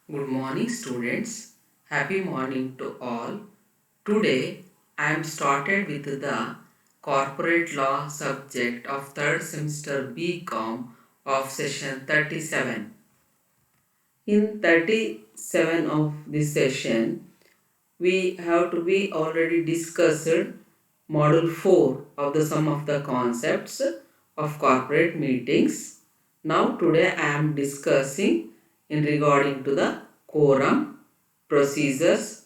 Good morning, students. Happy morning to all. Today, I am started with the corporate law subject of third semester BCom of session 37. In 37 of this session, we have to be already discussed module 4 of the sum of the concepts of corporate meetings. Now today I am discussing in regarding to the quorum, procedures,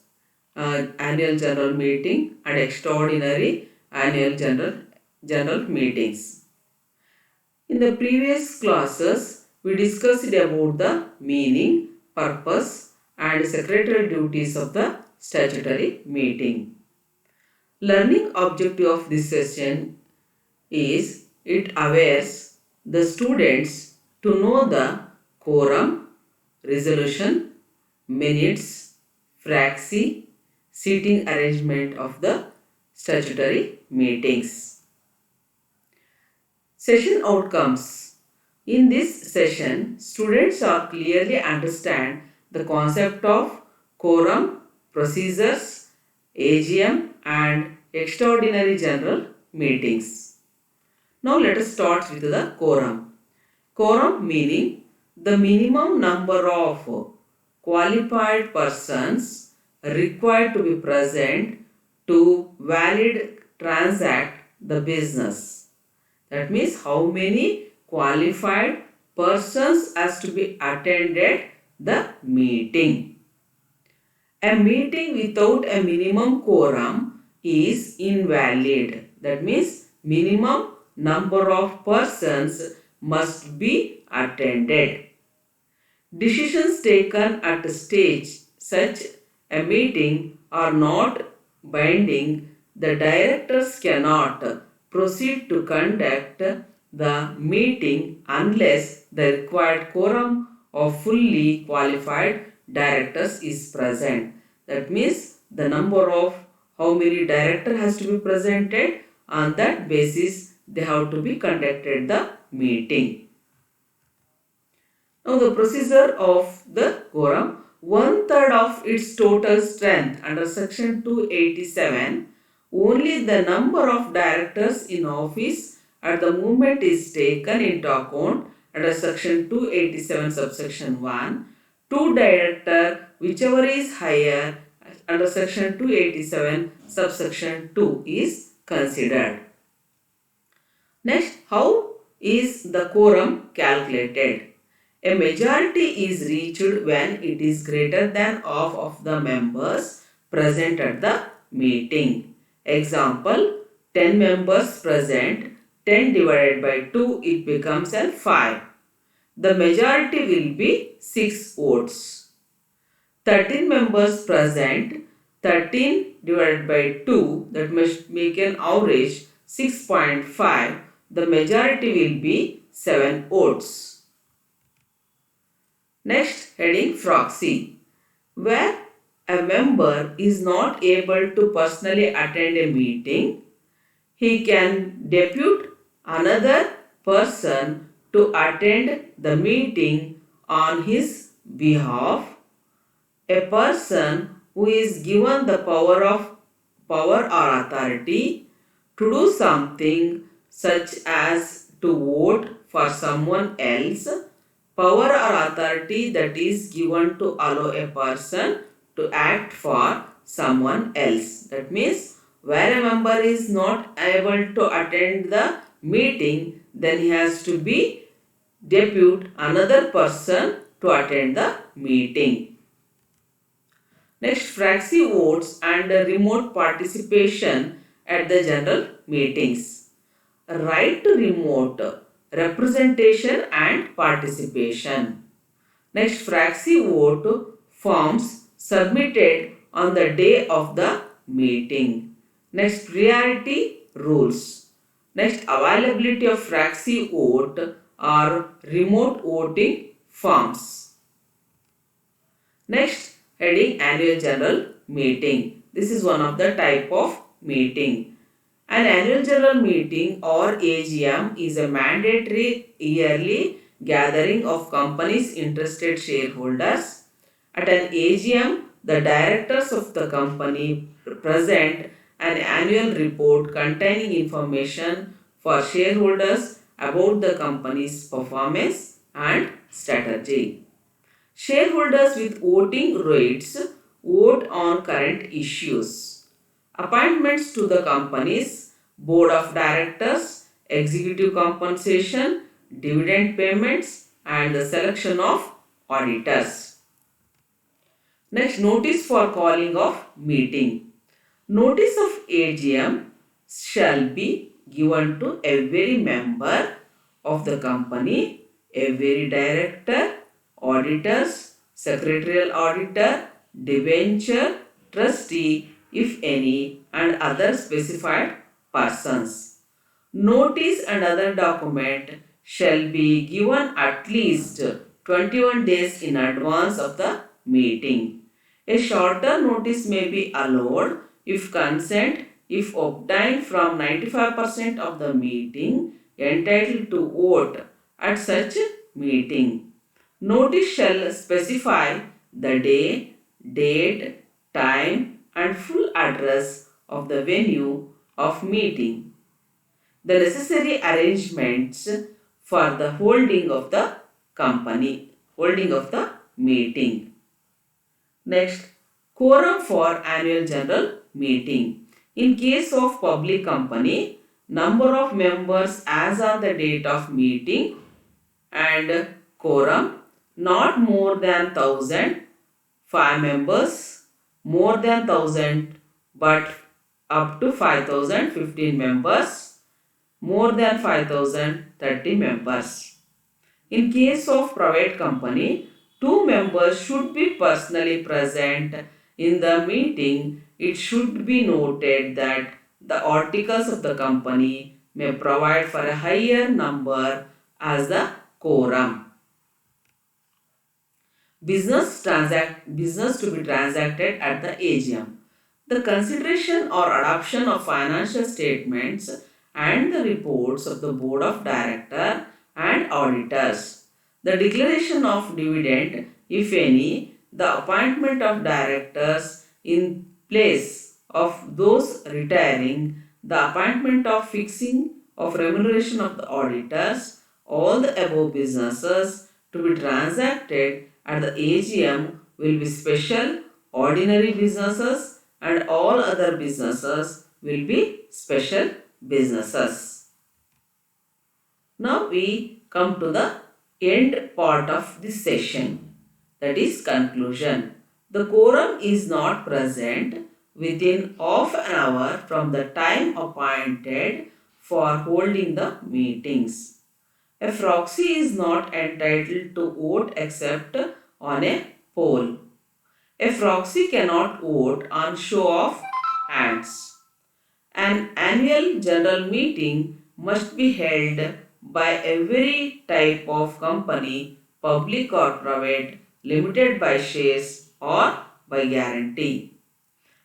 annual general meeting and extraordinary annual general meetings. In the previous classes, we discussed about the meaning, purpose and secretarial duties of the statutory meeting. Learning objective of this session is it awares the students to know the quorum, resolution, minutes, fraxy, seating arrangement of the statutory meetings. Session outcomes. In this session, students are clearly understand the concept of quorum, procedures, AGM and extraordinary general meetings. Now let us start with the quorum. Quorum meaning the minimum number of qualified persons required to be present to valid transact the business. That means how many qualified persons has to be attended the meeting. A meeting without a minimum quorum is invalid. That means minimum number of persons must be attended. Decisions taken at a stage such a meeting are not binding. The directors cannot proceed to conduct the meeting unless the required quorum of fully qualified directors is present. That means the number of how many director has to be presented, on that basis they have to be conducted the meeting. Now the procedure of the quorum, one third of its total strength under section 287, only the number of directors in office at the moment is taken into account under section 287 subsection 1. Two director whichever is higher under section 287 subsection 2 is considered. Next, how is the quorum calculated? A majority is reached when it is greater than half of the members present at the meeting. Example, 10 members present, 10 divided by 2, it becomes a 5. The majority will be 6 votes. 13 members present, 13 divided by 2, that must make an average 6.5. The majority will be 7 votes. Next heading, proxy. Where a member is not able to personally attend a meeting, he can depute another person to attend the meeting on his behalf. A person who is given the power or authority to do something such as to vote for someone else, power or authority that is given to allow a person to act for someone else. That means where a member is not able to attend the meeting, then he has to be depute another person to attend the meeting. Next, fraxy votes and remote participation at the general meetings. Right to remote representation and participation. Next, fraxy vote forms submitted on the day of the meeting. Next, priority rules. Next, availability of fraxy vote or remote voting forms. Next, heading annual general meeting. This is one of the type of meeting. An annual general meeting or AGM is a mandatory yearly gathering of company's interested shareholders At an AGM, the directors of the company present an annual report containing information for shareholders about the company's performance and strategy. Shareholders with voting rights vote on current issues. Appointments to the company's board of directors, executive compensation, dividend payments, and the selection of auditors. Next, notice for calling of meeting. Notice of AGM shall be given to every member of the company, every director, auditors, secretarial auditor, debenture, trustee, if any, and other specified persons. Notice and other document shall be given at least 21 days in advance of the meeting. A shorter notice may be allowed if consent if obtained from 95% of the meeting entitled to vote at such meeting. Notice shall specify the day, date, time and full address of the venue of meeting, the necessary arrangements for the holding of the meeting. Next, quorum for annual general meeting. In case of public company, number of members as on the date of meeting and quorum not more than 1000, 5 members, more than 1000 but up to 5000, 15 members, more than 5000, 30 members. In case of private company, 2 members should be personally present in the meeting. It should be noted that the articles of the company may provide for a higher number as the quorum. Business to be transacted at the AGM. The consideration or adoption of financial statements and the reports of the board of directors and auditors. The declaration of dividend, if any, the appointment of directors in place of those retiring, the appointment of fixing of remuneration of the auditors, all the above businesses to be transacted at the AGM will be special, ordinary businesses, and all other businesses will be special businesses. Now we come to the end part of this session, that is conclusion. The quorum is not present within half an hour from the time appointed for holding the meetings. A proxy is not entitled to vote except on a poll. A proxy cannot vote on show of hands. An annual general meeting must be held by every type of company, public or private, limited by shares or by guarantee.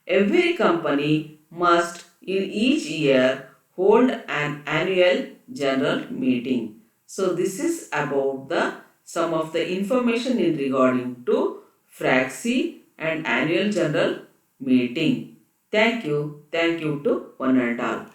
Every company must in each year hold an annual general meeting. So this is about the some of the information in regarding to Fraxi and annual general meeting. Thank you. Thank you to one and all.